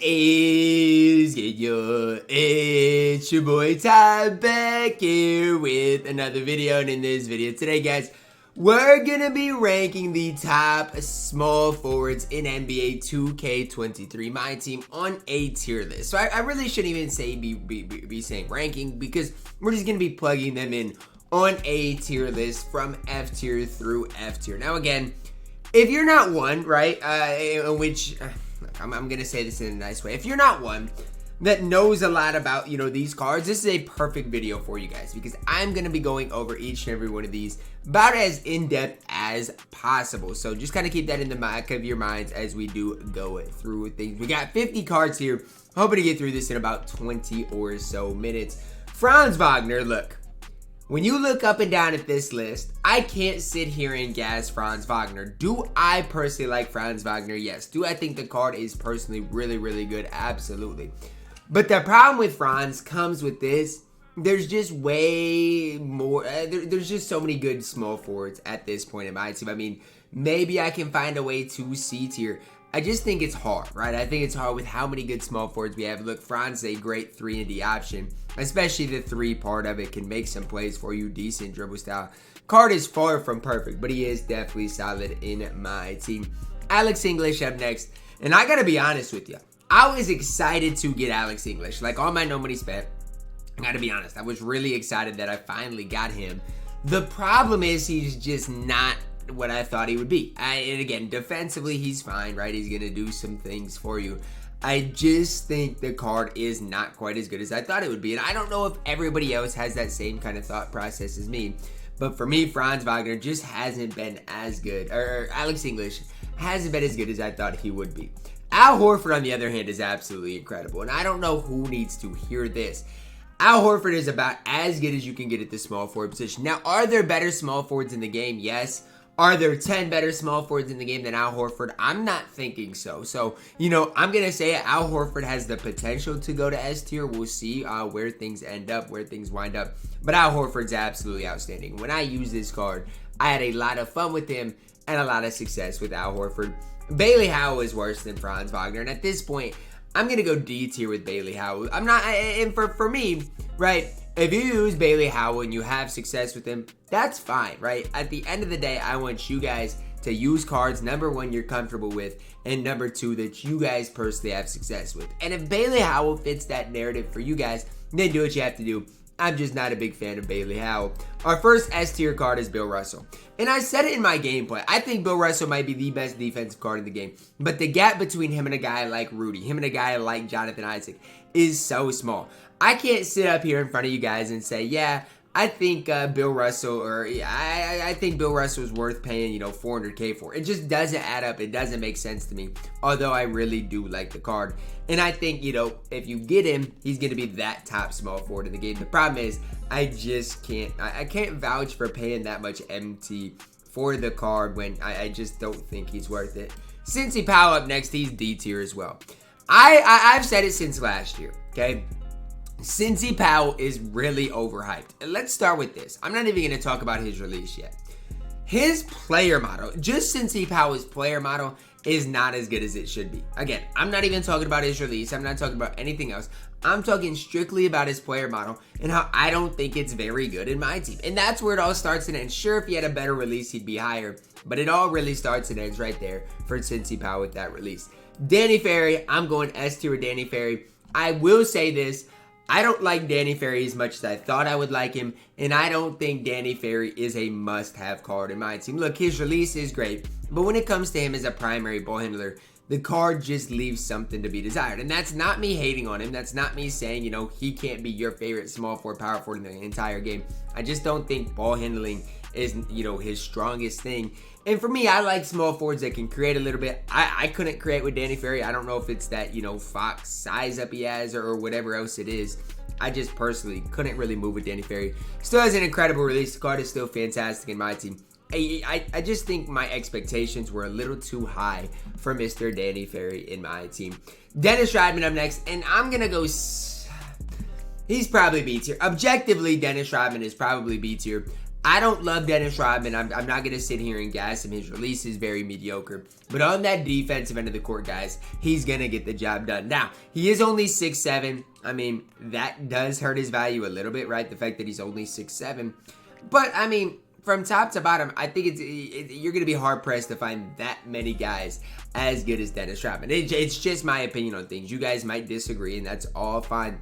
is good, yo? It's your boy Ty back here with another video, and in this video today, guys, we're gonna be ranking the top small forwards in NBA 2K23 MyTEAM on a tier list. So I really shouldn't even say be saying ranking, because we're just gonna be plugging them in on a tier list from F tier through F tier. Now again, if you're not one, right, I'm gonna say this in a nice way. If you're not one that knows a lot about, these cards, this is a perfect video for you guys, because I'm gonna be going over each and every one of these about as in-depth as possible. So just kind of keep that in the back of your minds as we do go through things. We got 50 cards here, hoping to get through this in about 20 or so minutes. Franz Wagner, look. When you look up and down at this list, I can't sit here and gas Franz Wagner. Do I personally like Franz Wagner? Yes. Do I think the card is personally really, really good? Absolutely. But the problem with Franz comes with this. There's just way more. There's just so many good small forwards at this point in my team. I mean, maybe I can find a way to C tier. I just think it's hard, right? I think it's hard with how many good small forwards we have. Look, Franz is a great 3-and-D option, especially the 3 part of it can make some plays for you, decent dribble style. Card is far from perfect, but he is definitely solid in my team. Alex English up next, and I gotta be honest with you. I was excited to get Alex English. Like, all my no money spent, I gotta be honest, I was really excited that I finally got him. The problem is he's just not what I thought he would be. And again, defensively, he's fine, right? He's gonna do some things for you. I just think the card is not quite as good as I thought it would be. And I don't know if everybody else has that same kind of thought process as me. But for me, Franz Wagner just hasn't been as good. Or Alex English hasn't been as good as I thought he would be. Al Horford, on the other hand, is absolutely incredible. And I don't know who needs to hear this. Al Horford is about as good as you can get at the small forward position. Now, are there better small forwards in the game? Yes. Are there 10 better small forwards in the game than Al Horford? I'm not thinking so. So, I'm going to say Al Horford has the potential to go to S tier. We'll see where things end up, where things wind up. But Al Horford's absolutely outstanding. When I use this card, I had a lot of fun with him and a lot of success with Al Horford. Bailey Howell is worse than Franz Wagner. And at this point, I'm going to go D tier with Bailey Howell. I'm not, and for me, right, if you use Bailey Howell and you have success with him, that's fine, right? At the end of the day, I want you guys to use cards, number 1, you're comfortable with, and number 2, that you guys personally have success with. And if Bailey Howell fits that narrative for you guys, then do what you have to do. I'm just not a big fan of Bailey Howell. Our first S tier card is Bill Russell. And I said it in my gameplay. I think Bill Russell might be the best defensive card in the game. But the gap between him and a guy like Rudy, him and a guy like Jonathan Isaac, is so small. I can't sit up here in front of you guys and say, yeah, I think Bill Russell, or I think Bill Russell is worth paying, $400K for. It just doesn't add up. It doesn't make sense to me. Although I really do like the card. And I think, if you get him, he's going to be that top small forward in the game. The problem is, I just can't, I can't vouch for paying that much MT for the card when I just don't think he's worth it. Cincy Powell up next, he's D tier as well. I've said it since last year, okay? Cincy Powell is really overhyped. And let's start with this. I'm not even going to talk about his release yet. His player model, just Cincy Powell's player model, is not as good as it should be. Again, I'm not even talking about his release. I'm not talking about anything else. I'm talking strictly about his player model and how I don't think it's very good in my team. And that's where it all starts and ends. Sure, if he had a better release, he'd be higher. But it all really starts and ends right there for Cincy Powell with that release. Danny Ferry, I'm going S tier with Danny Ferry. I will say this. I don't like Danny Ferry as much as I thought I would like him, and I don't think Danny Ferry is a must-have card in my team. Look, his release is great, but when it comes to him as a primary ball handler, the card just leaves something to be desired. And that's not me hating on him. That's not me saying, he can't be your favorite small forward, power forward in the entire game. I just don't think ball handling is, his strongest thing. And for me, I like small forwards that can create a little bit. I couldn't create with Danny Ferry. I don't know if it's that, Fox size up he has or whatever else it is. I just personally couldn't really move with Danny Ferry. Still has an incredible release. The card is still fantastic in my team. I just think my expectations were a little too high for Mr. Danny Ferry in my team. Dennis Rodman up next, and I'm going to go... He's probably B tier. Objectively, Dennis Rodman is probably B tier. I don't love Dennis Rodman. I'm not going to sit here and gas him. His release is very mediocre. But on that defensive end of the court, guys, he's going to get the job done. Now, he is only 6'7". I mean, that does hurt his value a little bit, right? The fact that he's only 6'7". But, I mean, from top to bottom, I think you're going to be hard-pressed to find that many guys as good as Dennis Rodman. It's just my opinion on things. You guys might disagree, and that's all fine.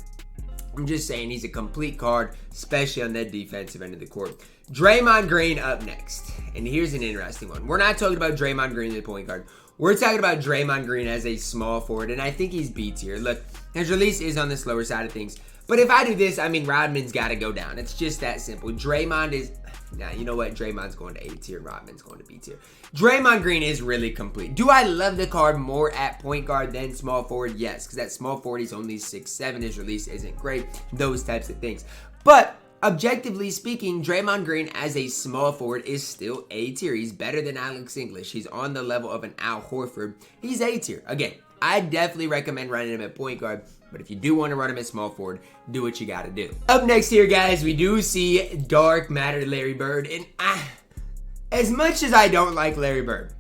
I'm just saying he's a complete card, especially on that defensive end of the court. Draymond Green up next. And here's an interesting one. We're not talking about Draymond Green as a point guard. We're talking about Draymond Green as a small forward, and I think he's B tier. Look, his release is on the slower side of things. But if I do this, I mean, Rodman's got to go down. It's just that simple. Draymond is... Now, you know what? Draymond's going to A tier. Rodman's going to B tier. Draymond Green is really complete. Do I love the card more at point guard than small forward? Yes, because at small forward, he's only 6'7". His release isn't great. Those types of things. But objectively speaking, Draymond Green as a small forward is still A tier. He's better than Alex English. He's on the level of an Al Horford. He's A tier. Again, I definitely recommend running him at point guard. But if you do want to run him at small forward, do what you got to do. Up next here, guys, we do see Dark Matter Larry Bird. And as much as I don't like Larry Bird,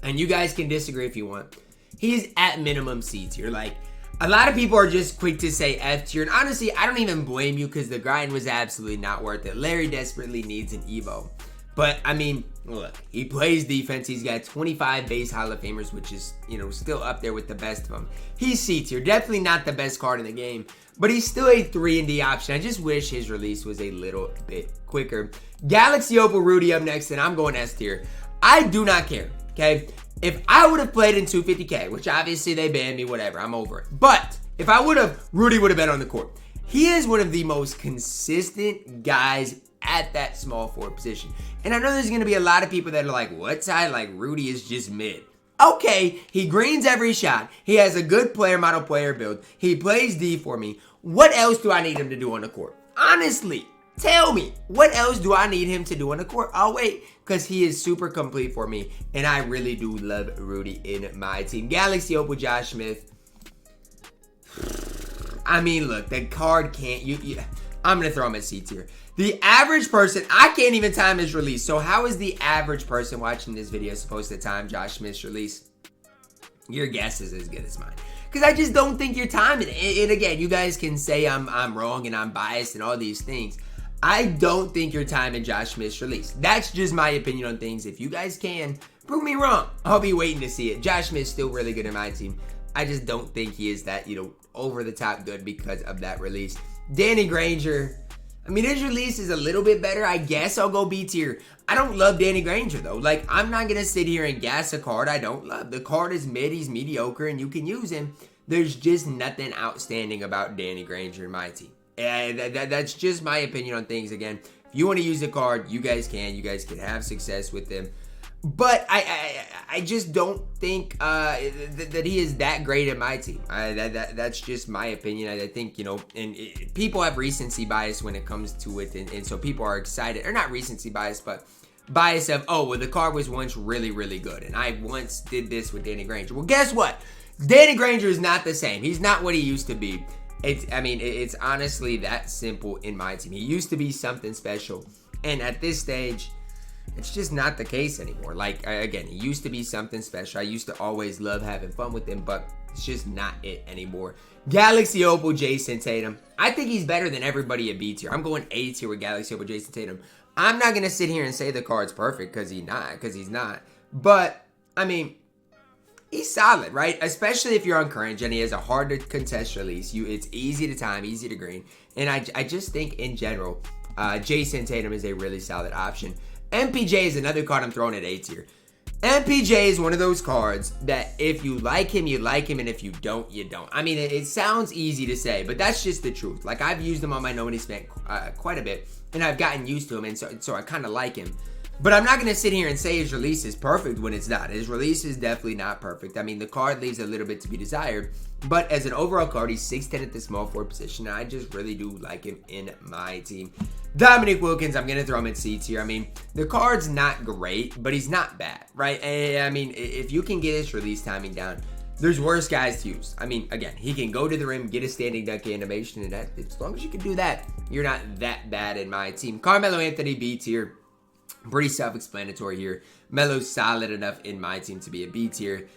and you guys can disagree if you want, he's at minimum C tier. Like, a lot of people are just quick to say F tier. And honestly, I don't even blame you because the grind was absolutely not worth it. Larry desperately needs an Evo. But, I mean, look, he plays defense. He's got 25 base Hall of Famers, which is, you know, still up there with the best of them. He's C tier. Definitely not the best card in the game, but he's still a 3-and-D option. I just wish his release was a little bit quicker. Galaxy Opal Rudy up next, and I'm going S tier. I do not care, okay? If I would have played in 250K, which obviously they banned me, whatever, I'm over it. But if I would have, Rudy would have been on the court. He is one of the most consistent guys at that small forward position. And I know there's going to be a lot of people that are like, what, Ty? Like, Rudy is just mid. Okay, he greens every shot. He has a good player model player build. He plays D for me. What else do I need him to do on the court? Honestly, tell me, what else do I need him to do on the court? I'll wait, because he is super complete for me. And I really do love Rudy in my team. Galaxy Opal Josh Smith. I mean, look, the card can't... I'm going to throw him at C tier. The average person, I can't even time his release. So how is the average person watching this video supposed to time Josh Smith's release? Your guess is as good as mine. Because I just don't think you're timing it. And again, you guys can say I'm wrong and I'm biased and all these things. I don't think you're timing Josh Smith's release. That's just my opinion on things. If you guys can, prove me wrong. I'll be waiting to see it. Josh Smith's still really good in my team. I just don't think he is that, over the top good because of that release. Danny Granger... I mean, his release is a little bit better. I guess I'll go B tier. I don't love Danny Granger, though. Like, I'm not going to sit here and gas a card I don't love. The card is mid. He's mediocre, and you can use him. There's just nothing outstanding about Danny Granger in my team. And that's just my opinion on things. Again, if you want to use a card, you guys can. You guys can have success with them. But I just don't think that he is that great in my team. That's just my opinion. I think, people have recency bias when it comes to it. And so people are excited. Or not recency bias, but bias of, oh, well, the card was once really, really good. And I once did this with Danny Granger. Well, guess what? Danny Granger is not the same. He's not what he used to be. It's honestly that simple in my team. He used to be something special. And at this stage... it's just not the case anymore. Like, again, he used to be something special. I used to always love having fun with him, but it's just not it anymore. Galaxy Opal Jason Tatum. I think he's better than everybody at B tier. I'm going A tier with Galaxy Opal Jason Tatum. I'm not going to sit here and say the card's perfect because he's not. But, I mean, he's solid, right? Especially if you're on current gen. He has a hard to contest release. It's easy to time, easy to green. And I just think, in general, Jason Tatum is a really solid option. MPJ is another card I'm throwing at A tier. MPJ is one of those cards that if you like him, you like him, and if you don't, you don't. I mean, it sounds easy to say, but that's just the truth. Like, I've used him on my No Money Spent quite a bit, and I've gotten used to him, and so I kind of like him. But I'm not going to sit here and say his release is perfect when it's not. His release is definitely not perfect. I mean, the card leaves a little bit to be desired. But as an overall card, he's 6'10" at the small forward position. And I just really do like him in my team. Dominique Wilkins, I'm going to throw him at C tier. I mean, the card's not great, but he's not bad, right? I mean, if you can get his release timing down, there's worse guys to use. I mean, again, he can go to the rim, get a standing dunk animation, and that, as long as you can do that, you're not that bad in my team. Carmelo Anthony, B tier. Pretty self-explanatory here. Melo's solid enough in my team to be a B tier.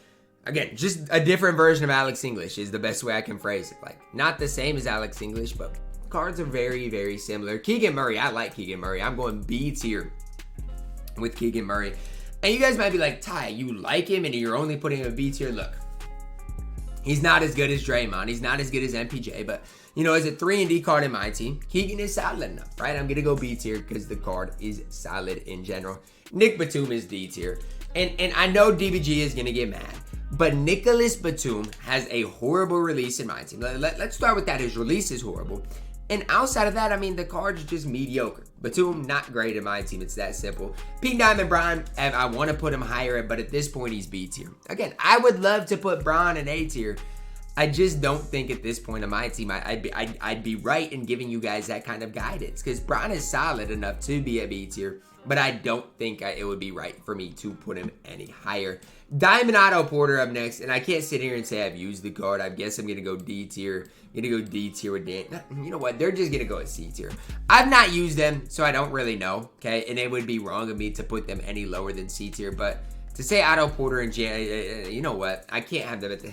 Again, just a different version of Alex English is the best way I can phrase it. Like, not the same as Alex English, but cards are very, very similar. Keegan Murray, I like Keegan Murray. I'm going B tier with Keegan Murray. And you guys might be like, Ty, you like him and you're only putting him in B tier. Look, he's not as good as Draymond. He's not as good as MPJ, but you know, as a 3-and-D card in my team, Keegan is solid enough, right? I'm going to go B tier because the card is solid in general. Nick Batum is D tier. And I know DBG is going to get mad, but Nicholas Batum has a horrible release in my team. Let's start with that. His release is horrible. And outside of that, I mean, the card's just mediocre. Batum, not great in my team. It's that simple. Pink Diamond Bron, I want to put him higher, but at this point, he's B tier. Again, I would love to put Bron in A tier. I just don't think at this point of my team, I'd be right in giving you guys that kind of guidance. Because Bron is solid enough to be a B tier, but I don't think it would be right for me to put him any higher. Diamond Otto Porter up next, and I can't sit here and say I've used the card. I guess I'm going to go D tier. I'm going to go D tier with Dan. You know what? They're just going to go at C tier. I've not used them, so I don't really know, okay? And it would be wrong of me to put them any lower than C tier, but to say Otto Porter and you know what? I can't have them at the...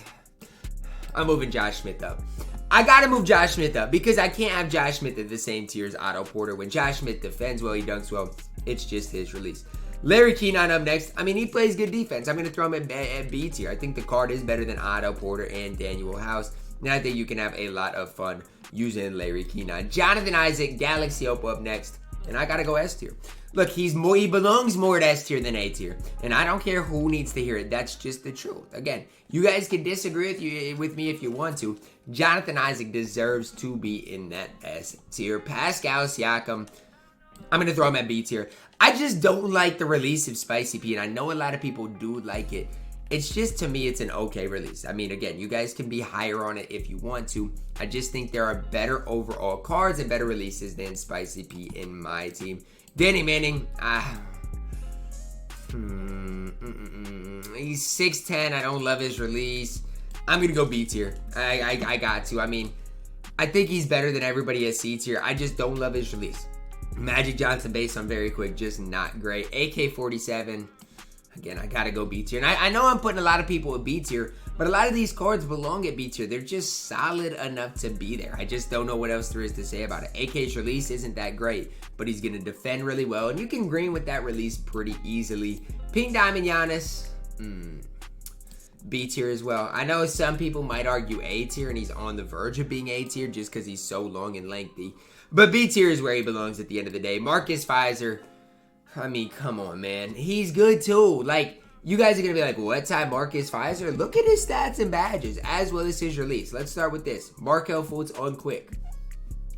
I'm moving Josh Smith up. I got to move Josh Smith up because I can't have Josh Smith at the same tier as Otto Porter. When Josh Smith defends well, he dunks well. It's just his release. Larry Kenon up next. I mean, he plays good defense. I'm going to throw him at B tier. I think the card is better than Otto Porter and Daniel House. And I think you can have a lot of fun using Larry Kenon. Jonathan Isaac, Galaxy Opal up next. And I got to go S tier. Look, he belongs more at S tier than A tier. And I don't care who needs to hear it. That's just the truth. Again, you guys can disagree with me if you want to. Jonathan Isaac deserves to be in that S tier. Pascal Siakam, I'm going to throw him at B tier. I just don't like the release of Spicy P, and I know a lot of people do like it. It's just, to me, it's an okay release. I mean, again, you guys can be higher on it if you want to. I just think there are better overall cards and better releases than Spicy P in my team. Danny Manning, he's 6'10". I don't love his release. I'm going to go B tier. I got to. I mean, I think he's better than everybody at C tier. I just don't love his release. Magic Johnson based on very quick, just not great. AK-47, again, I gotta go B tier. And I know I'm putting a lot of people at B tier, but a lot of these cards belong at B tier. They're just solid enough to be there. I just don't know what else there is to say about it. AK's release isn't that great, but he's gonna defend really well, and you can green with that release pretty easily. Pink Diamond Giannis, B tier as well. I know some people might argue A tier, and he's on the verge of being A tier just because he's so long and lengthy. But B tier is where he belongs at the end of the day. Marcus Fizer, I mean, come on, man. He's good too. Like, you guys are going to be like, what type Marcus Fizer? Look at his stats and badges, as well as his release. Let's start with this. Markelle Fultz on quick.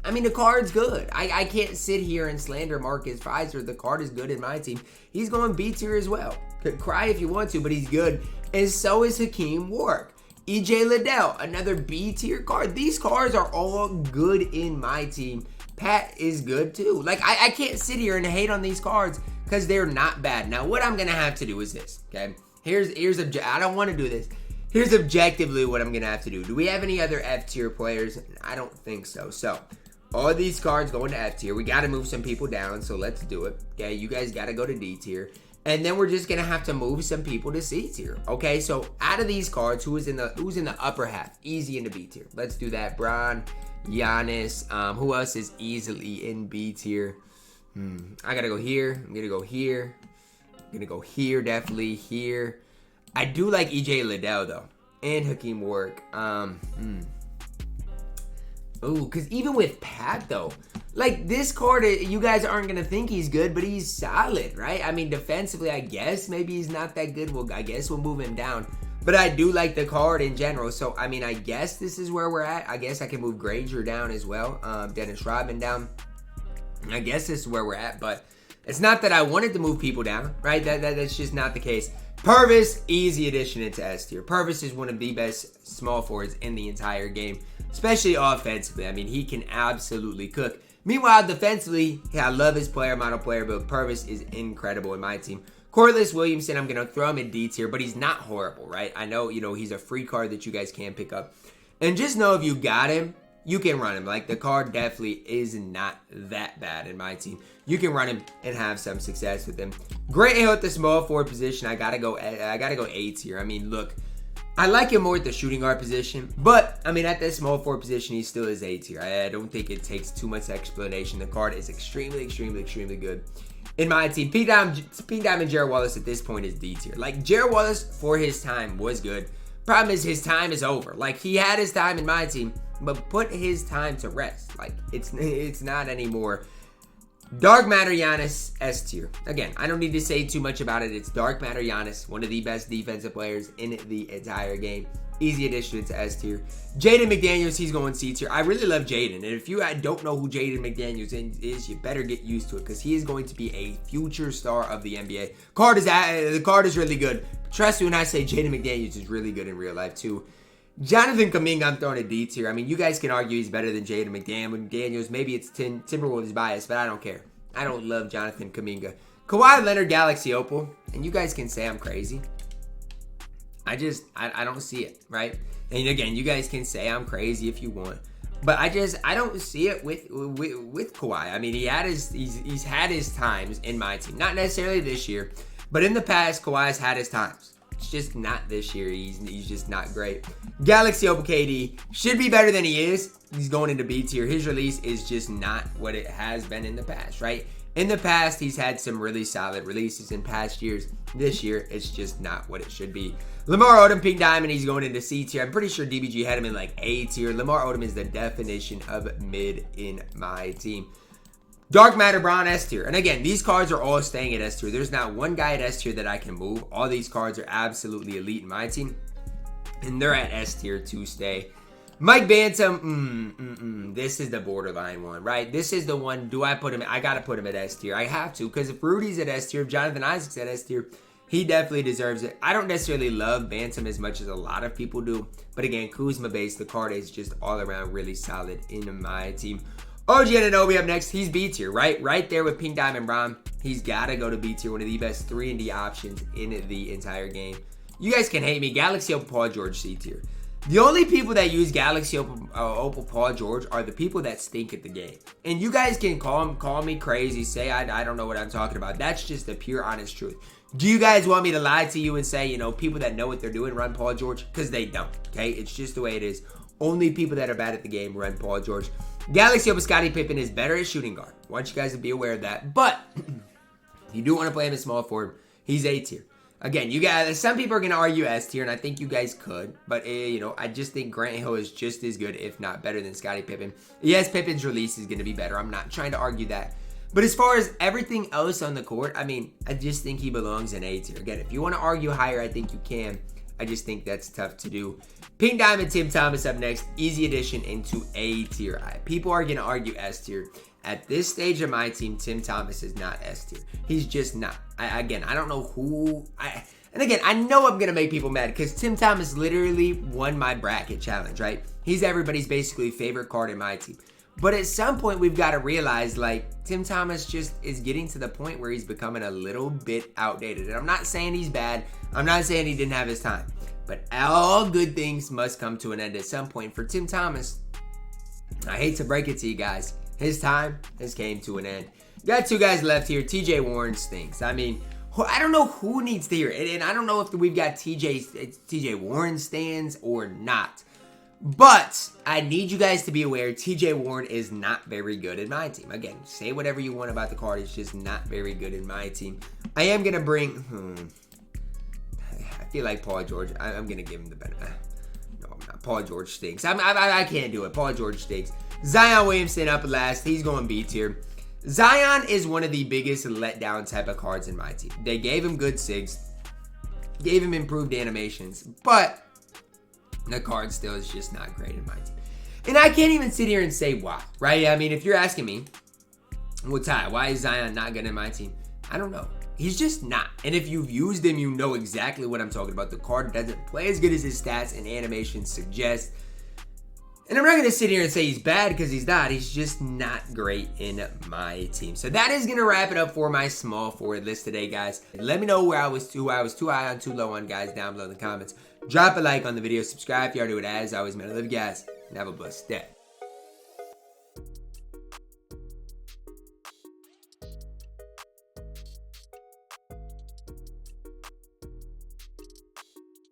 I mean, the card's good. I can't sit here and slander Marcus Fizer. The card is good in my team. He's going B tier as well. Could cry if you want to, but he's good. And so is Hakeem Warwick. EJ Liddell, another B tier card. These cards are all good in my team. Pat is good too. Like, I can't sit here and hate on these cards because they're not bad. Now, what I'm going to have to do is this, okay? I don't want to do this. Here's objectively what I'm going to have to do. Do we have any other F tier players? I don't think so. So, all these cards going to F tier. We got to move some people down, so let's do it. Okay, you guys got to go to D tier. And then we're just going to have to move some people to C tier. Okay, so out of these cards, who's in the upper half? Easy into B tier. Let's do that. Bron, Giannis. Who else is easily in B tier? I got to go here. I'm going to go here. I'm going to go here, definitely here. I do like EJ Liddell, though. And Hakeem Warwick. Ooh, because even with Pat, though, like, this card, you guys aren't going to think he's good, but he's solid, right? I mean, defensively, I guess maybe he's not that good. Well, I guess we'll move him down. But I do like the card in general. So, I mean, I guess this is where we're at. I guess I can move Granger down as well. Dennis Rodman down. I guess this is where we're at. But it's not that I wanted to move people down, right? That's just not the case. Purvis, easy addition into S tier. Purvis is one of the best small forwards in the entire game, especially offensively. I mean, he can absolutely cook. Meanwhile, defensively, I love his player model player, but Purvis is incredible in my team. Corliss Williamson, I'm going to throw him in D tier, but he's not horrible, right? I know, he's a free card that you guys can pick up. And just know if you got him, you can run him. Like, the card definitely is not that bad in my team. You can run him and have some success with him. Great hill at the small forward position. I gotta go A tier. I mean, look, I like him more at the shooting guard position, but I mean, at that small forward position, he still is A tier. I don't think it takes too much explanation. The card is extremely good in my team. Pink Diamond Jared Wallace at this point is D tier. Like, Jared Wallace for his time was good. Problem is, his time is over. Like, he had his time in my team, but put his time to rest. Like, it's not anymore. Dark Matter Giannis, S tier. Again, I don't need to say too much about it. It's Dark Matter Giannis, one of the best defensive players in the entire game. Easy addition to S tier. Jaden McDaniels, he's going C tier. I really love Jaden, and if you don't know who Jaden McDaniels is, you better get used to it, because he is going to be a future star of the NBA. The card is really good. Trust me when I say Jaden McDaniels is really good in real life too. Jonathan Kuminga, I'm throwing a D tier. I mean, you guys can argue he's better than Jaden McDaniels. Maybe it's Timberwolves bias, but I don't care. I don't love Jonathan Kuminga. Kawhi Leonard, Galaxy Opal, and you guys can say I'm crazy. I don't see it, right? And again, you guys can say I'm crazy if you want, but I don't see it with Kawhi. I mean, he's had his times in my team, not necessarily this year, but in the past, Kawhi's had his times. It's just not this year. He's just not great. Galaxy Opal KD should be better than he is. He's going into B tier. His release is just not what it has been in the past, right? In the past, he's had some really solid releases in past years. This year, it's just not what it should be. Lamar Odom, Pink Diamond, he's going into C tier. I'm pretty sure DBG had him in like A tier. Lamar Odom is the definition of mid in my team. Dark Matter Brown, S tier. And again, these cards are all staying at S tier. There's not one guy at S tier that I can move. All these cards are absolutely elite in my team, and they're at S tier to stay. Mike Bantam, this is the borderline one, right? This is the one. Do I put him? I gotta put him at S tier. I have to, because if Rudy's at S tier, if Jonathan Isaac's at S tier, he definitely deserves it. I don't necessarily love Bantam as much as a lot of people do, but again, Kuzma base, the card is just all around really solid in my team. OG Anunoby up next. He's B tier, right? Right there with Pink Diamond Brown. He's got to go to B tier, one of the best 3-and-D options in the entire game. You guys can hate me. Galaxy Opal Paul George, C tier. The only people that use Galaxy Opal Paul George are the people that stink at the game. And you guys can call me crazy, say I don't know what I'm talking about. That's just the pure honest truth. Do you guys want me to lie to you and say, people that know what they're doing run Paul George? Because they don't, okay? It's just the way it is. Only people that are bad at the game run Paul George. Galaxy Opal Scottie Pippen is better at shooting guard. I want you guys to be aware of that. But if you do want to play him as small forward, he's A tier. Again, you guys, some people are going to argue S tier, and I think you guys could. But, I just think Grant Hill is just as good, if not better, than Scottie Pippen. Yes, Pippen's release is going to be better. I'm not trying to argue that. But as far as everything else on the court, I mean, I just think he belongs in A tier. Again, if you want to argue higher, I think you can. I just think that's tough to do. Pink Diamond Tim Thomas up next. Easy addition into A tier. People are going to argue S tier. At this stage of my team, Tim Thomas is not S tier. He's just not. I don't know who. And again, I know I'm going to make people mad because Tim Thomas literally won my bracket challenge, right? He's everybody's basically favorite card in my team. But at some point, we've got to realize, like, Tim Thomas just is getting to the point where he's becoming a little bit outdated. And I'm not saying he's bad. I'm not saying he didn't have his time. But all good things must come to an end at some point. For Tim Thomas, I hate to break it to you guys, his time has came to an end. Got two guys left here. TJ Warren stinks. I mean, I don't know who needs to hear it. And I don't know if we've got TJ Warren stands or not. But I need you guys to be aware, TJ Warren is not very good in my team. Again, say whatever you want about the card. It's just not very good in my team. I am going to bring... I feel like Paul George. I'm going to give him the benefit. No, I'm not. Paul George stinks. I can't do it. Paul George stinks. Zion Williamson up last. He's going B tier. Zion is one of the biggest letdown type of cards in my team. They gave him good SIGs. Gave him improved animations. But... the card still is just not great in my team. And I can't even sit here and say why, right? I mean, if you're asking me, well, Ty, why is Zion not good in my team? I don't know. He's just not. And if you've used him, you know exactly what I'm talking about. The card doesn't play as good as his stats and animations suggest. And I'm not going to sit here and say he's bad because he's not. He's just not great in my team. So that is going to wrap it up for my small forward list today, guys. Let me know who I was too high on, too low on, guys, down below in the comments. Drop a like on the video. Subscribe if you already do it. As always, man, I love you guys. And have a blessed day.